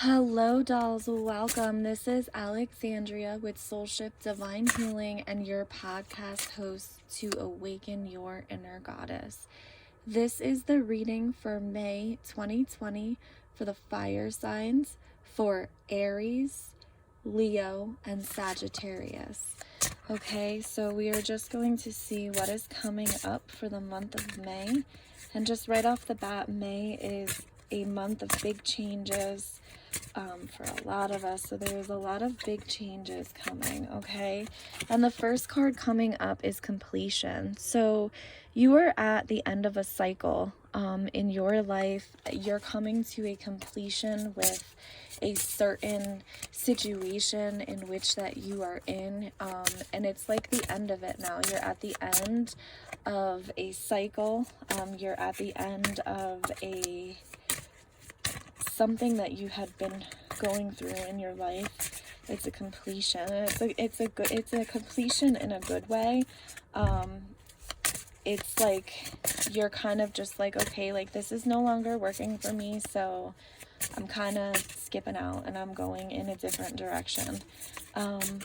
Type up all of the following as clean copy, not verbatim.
Hello, dolls. Welcome. This is Alexandrea with Soulship Divine Healing and your podcast host to awaken your inner goddess. This is the reading for May 2020 for the fire signs for Aries, Leo, and Sagittarius. Okay, so we are just going to see what is coming up for the month of May. And just right off the bat, May is a month of big changes for a lot of us. So there's a lot of big changes coming, okay? And the first card coming up is completion. So you are at the end of a cycle in your life. You're coming to a completion with a certain situation in which that you are in, and it's like the end of it now. You're at the end of a cycle. You're at the end of something that you had been going through in your life. It's a completion. It's a completion in a good way. It's like you're kind of just like, okay, like this is no longer working for me, so I'm kind of skipping out and I'm going in a different direction. And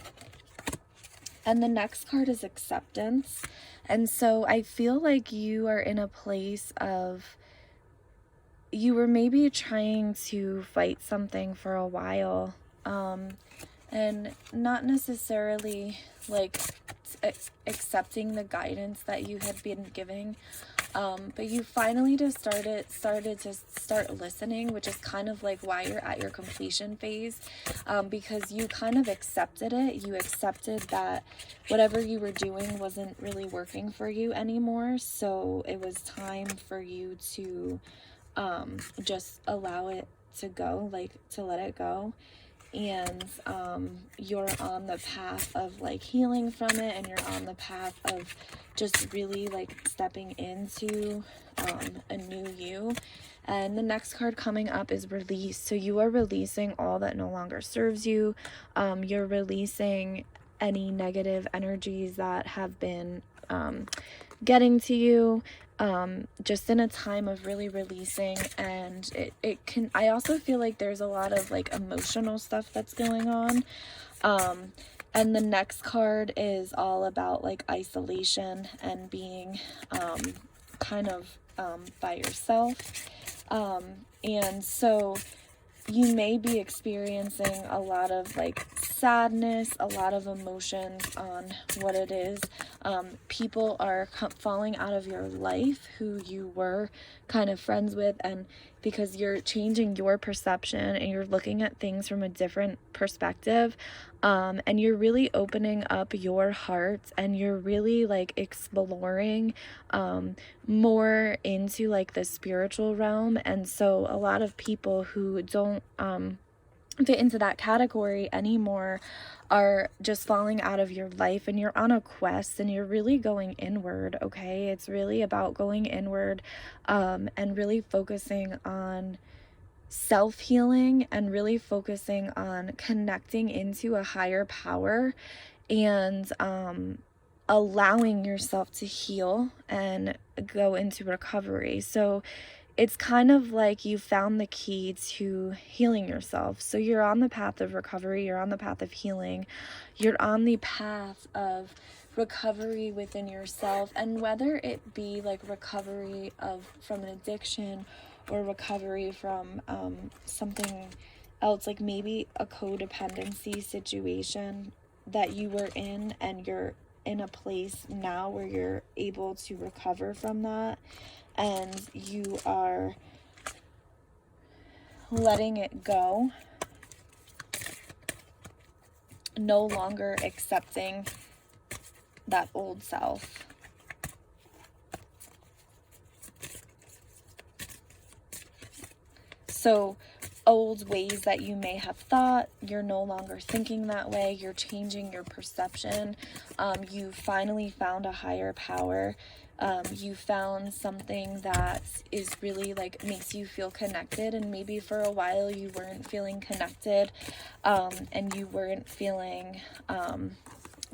the next card is acceptance. And so I feel like you are in a place of, you were maybe trying to fight something for a while, and not necessarily like accepting the guidance that you had been giving, but you finally just started to listening, which is kind of like why you're at your completion phase, because you kind of accepted it. You accepted that whatever you were doing wasn't really working for you anymore, so it was time for you to just allow it to go, like to let it go. And you're on the path of like healing from it, and you're on the path of just really like stepping into a new you. And the next card coming up is release. So you are releasing all that no longer serves you. You're releasing any negative energies that have been getting to you, just in a time of really releasing. And it can, I also feel like there's a lot of like emotional stuff that's going on. And the next card is all about like isolation and being kind of by yourself. And so you may be experiencing a lot of like sadness, a lot of emotions on what it is. People are falling out of your life who you were kind of friends with, and because you're changing your perception and you're looking at things from a different perspective, and you're really opening up your heart, and you're really like exploring more into like the spiritual realm. And so a lot of people who don't fit into that category anymore are just falling out of your life, and you're on a quest and you're really going inward. Okay, it's really about going inward, and really focusing on self-healing, and really focusing on connecting into a higher power, and allowing yourself to heal and go into recovery. So it's kind of like you found the key to healing yourself. So you're on the path of recovery, you're on the path of healing, you're on the path of recovery within yourself. And whether it be like recovery from an addiction, or recovery from something else, like maybe a codependency situation that you were in, and you're in a place now where you're able to recover from that, and you are letting it go, no longer accepting that old self. So old ways that you may have thought, you're no longer thinking that way. You're changing your perception. You finally found a higher power. You found something that is really like makes you feel connected, and maybe for a while you weren't feeling connected, and you weren't feeling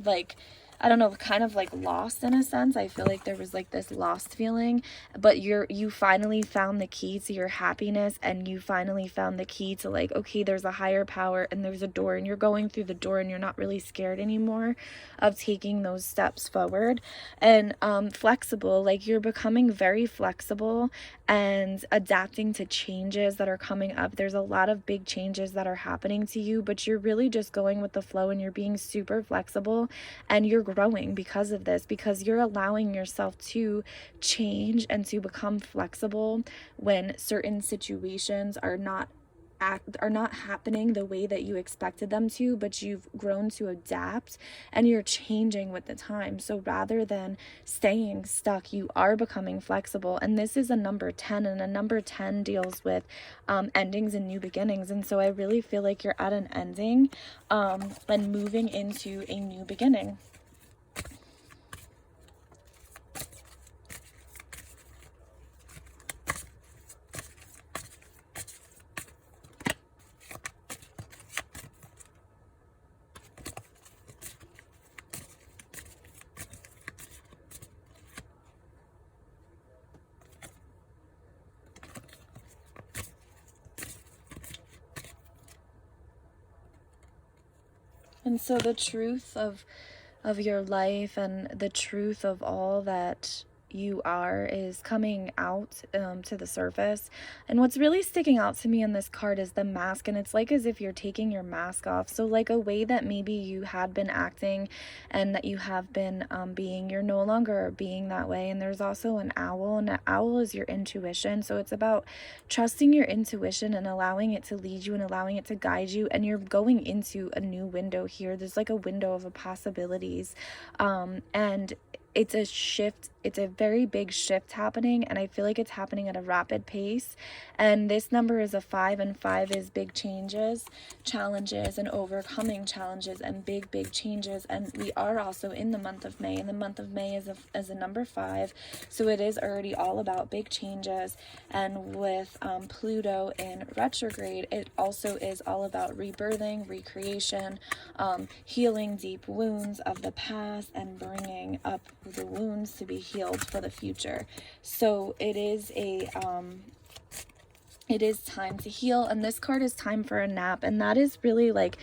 like I don't know, kind of like lost in a sense. I feel like there was like this lost feeling, but you finally found the key to your happiness, and you finally found the key to like, okay, there's a higher power and there's a door, and you're going through the door and you're not really scared anymore of taking those steps forward. And flexible, like you're becoming very flexible and adapting to changes that are coming up. There's a lot of big changes that are happening to you, but you're really just going with the flow, and you're being super flexible, and you're growing because of this, because you're allowing yourself to change and to become flexible when certain situations are not happening the way that you expected them to, but you've grown to adapt and you're changing with the time. So rather than staying stuck, you are becoming flexible. And this is a number 10, and a number 10 deals with endings and new beginnings. And so I really feel like you're at an ending and moving into a new beginning. And so the truth of your life and the truth of all that you are is coming out to the surface. And what's really sticking out to me in this card is the mask, and it's like as if you're taking your mask off. So like a way that maybe you had been acting and that you have been being, you're no longer being that way. And there's also an owl, and an owl is your intuition. So it's about trusting your intuition and allowing it to lead you and allowing it to guide you. And you're going into a new window here. There's like a window of possibilities, and it's a shift. It's a very big shift happening, and I feel like it's happening at a rapid pace. And this number is a 5, and 5 is big changes, challenges, and overcoming challenges and big changes. And we are also in the month of May, and the month of May is a number 5, so it is already all about big changes. And with Pluto in retrograde, it also is all about rebirthing, recreation, healing deep wounds of the past, and bringing up the wounds to be healed for the future. So it is time to heal. And this card is time for a nap, and that is really like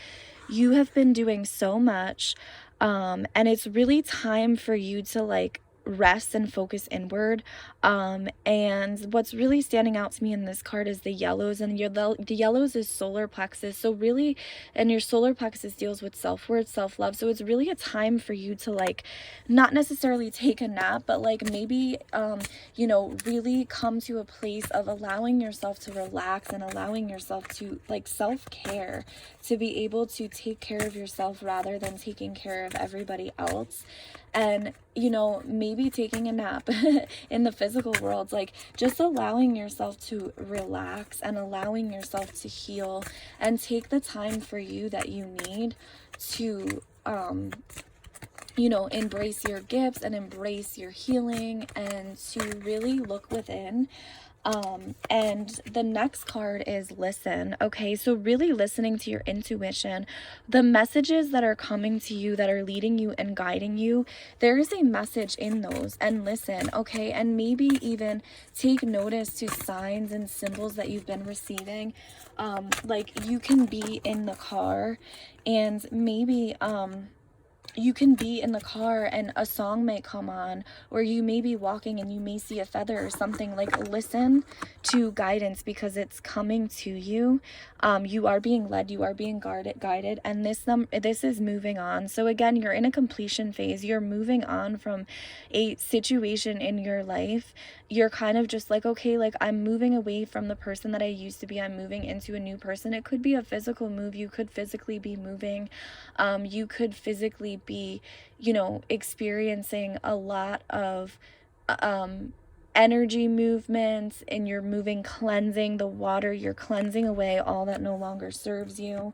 you have been doing so much, and it's really time for you to like rest and focus inward. And what's really standing out to me in this card is the yellows, and the yellows is solar plexus. So really, and your solar plexus deals with self-worth, self-love. So it's really a time for you to like not necessarily take a nap, but like maybe really come to a place of allowing yourself to relax and allowing yourself to like self-care, to be able to take care of yourself rather than taking care of everybody else. And maybe taking a nap in the physical world, like just allowing yourself to relax and allowing yourself to heal and take the time for you that you need to embrace your gifts and embrace your healing and to really look within. And the next card is listen. Okay, so really listening to your intuition, the messages that are coming to you, that are leading you and guiding you, there is a message in those, and listen. Okay, and maybe even take notice to signs and symbols that you've been receiving. Like you can be in the car, and maybe you can be in the car and a song may come on, or you may be walking and you may see a feather or something. Like listen to guidance because it's coming to you. You are being led, you are being guided, and this is moving on. So again, you're in a completion phase. You're moving on from a situation in your life. You're kind of just like, okay, like I'm moving away from the person that I used to be. I'm moving into a new person. It could be a physical move. You could physically be moving. You could physically be, experiencing a lot of energy movements, and you're moving, cleansing the water. You're cleansing away all that no longer serves you.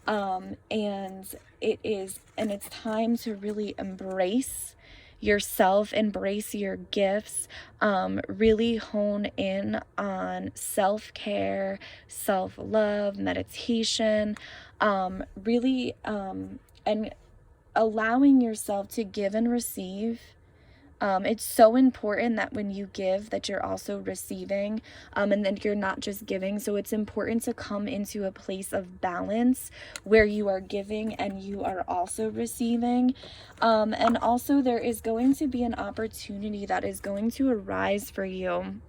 And it's time to really embrace yourself, embrace your gifts, really hone in on self-care, self-love, meditation, really, and allowing yourself to give and receive. It's so important that when you give that you're also receiving, and that you're not just giving. So it's important to come into a place of balance where you are giving and you are also receiving. And also there is going to be an opportunity that is going to arise for you.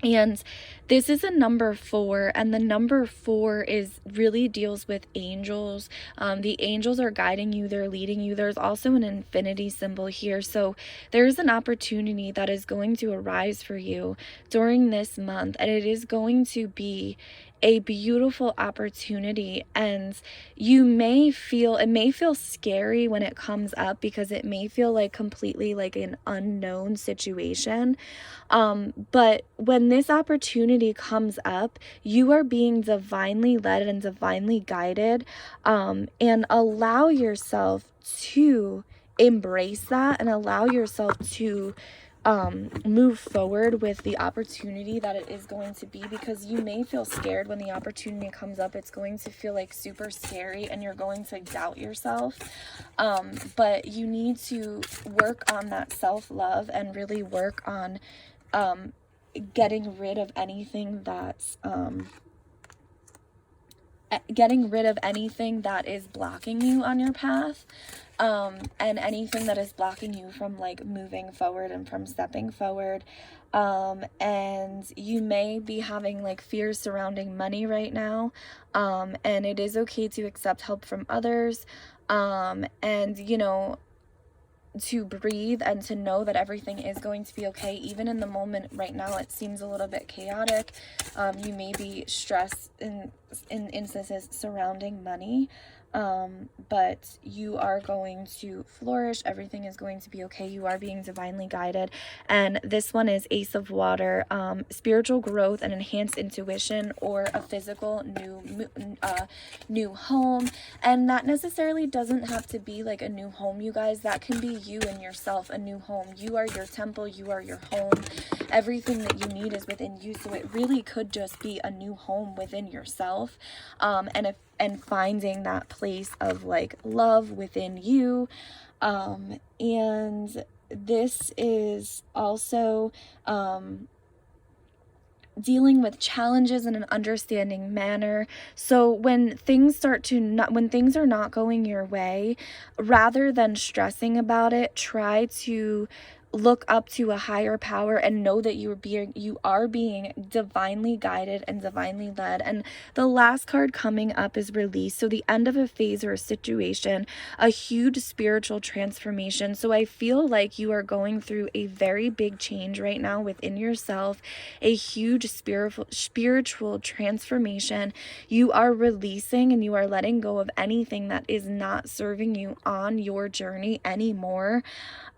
And this is a number 4, and the number 4 is really deals with angels. The angels are guiding you, they're leading you. There's also an infinity symbol here. So there's an opportunity that is going to arise for you during this month, and it is going to be a beautiful opportunity. And it may feel scary when it comes up, because it may feel like completely like an unknown situation. But when this opportunity comes up, you are being divinely led and divinely guided, and allow yourself to embrace that and allow yourself to move forward with the opportunity that it is going to be, because you may feel scared when the opportunity comes up. It's going to feel like super scary and you're going to doubt yourself. But you need to work on that self-love and really work on getting rid of anything that's is blocking you on your path, and anything that is blocking you from like moving forward and from stepping forward. And you may be having like fears surrounding money right now, and it is okay to accept help from others, and to breathe and to know that everything is going to be okay. Even in the moment right now, it seems a little bit chaotic. You may be stressed in instances surrounding money, but you are going to flourish. Everything is going to be okay. You are being divinely guided. And this one is Ace of Water, spiritual growth and enhanced intuition, or a physical new home. And that necessarily doesn't have to be like a new home, you guys. That can be you and yourself, a new home. You are your temple, you are your home. Everything that you need is within you. So it really could just be a new home within yourself, and finding that place of like love within you. And this is also dealing with challenges in an understanding manner. So when things are not going your way, rather than stressing about it, try to look up to a higher power and know that you are being divinely guided and divinely led. And the last card coming up is release. So the end of a phase or a situation, a huge spiritual transformation. So I feel like you are going through a very big change right now within yourself, a huge spiritual transformation. You are releasing and you are letting go of anything that is not serving you on your journey anymore.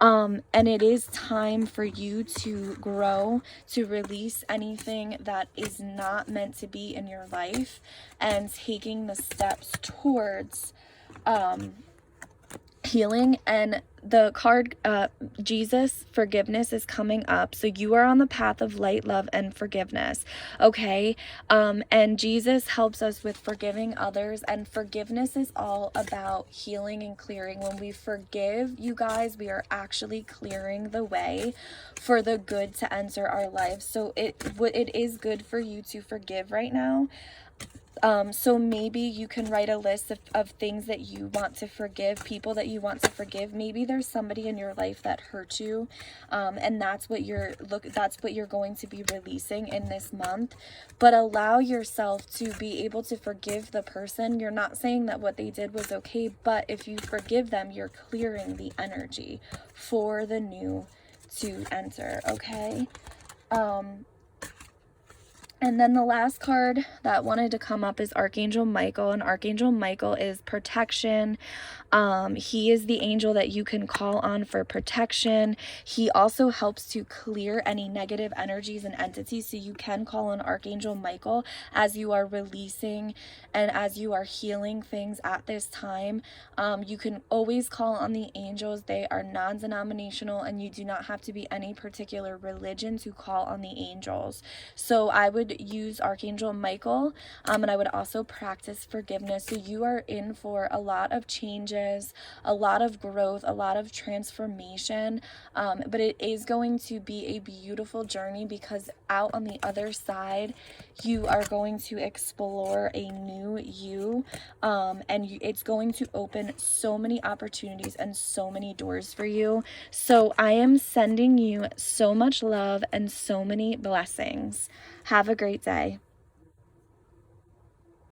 And it is time for you to grow, to release anything that is not meant to be in your life, and taking the steps towards healing. And the card Jesus, forgiveness, is coming up. So you are on the path of light, love, and forgiveness. Okay. And Jesus helps us with forgiving others, and forgiveness is all about healing and clearing. When we forgive, you guys, we are actually clearing the way for the good to enter our lives. So it is good for you to forgive right now. So maybe you can write a list of things that you want to forgive, people that you want to forgive. Maybe there's somebody in your life that hurt you, and that's what you're going to be releasing in this month. But allow yourself to be able to forgive the person. You're not saying that what they did was okay, but if you forgive them, you're clearing the energy for the new to enter, okay? And then the last card that wanted to come up is Archangel Michael, and Archangel Michael is protection. He is the angel that you can call on for protection. He also helps to clear any negative energies and entities, so you can call on Archangel Michael as you are releasing and as you are healing things at this time. You can always call on the angels. They are non-denominational, and you do not have to be any particular religion to call on the angels. So I would would use Archangel Michael, and I would also practice forgiveness. So you are in for a lot of changes, a lot of growth, a lot of transformation, but it is going to be a beautiful journey, because out on the other side, you are going to explore a new you, and it's going to open so many opportunities and so many doors for you. So I am sending you so much love and so many blessings. Have a great day.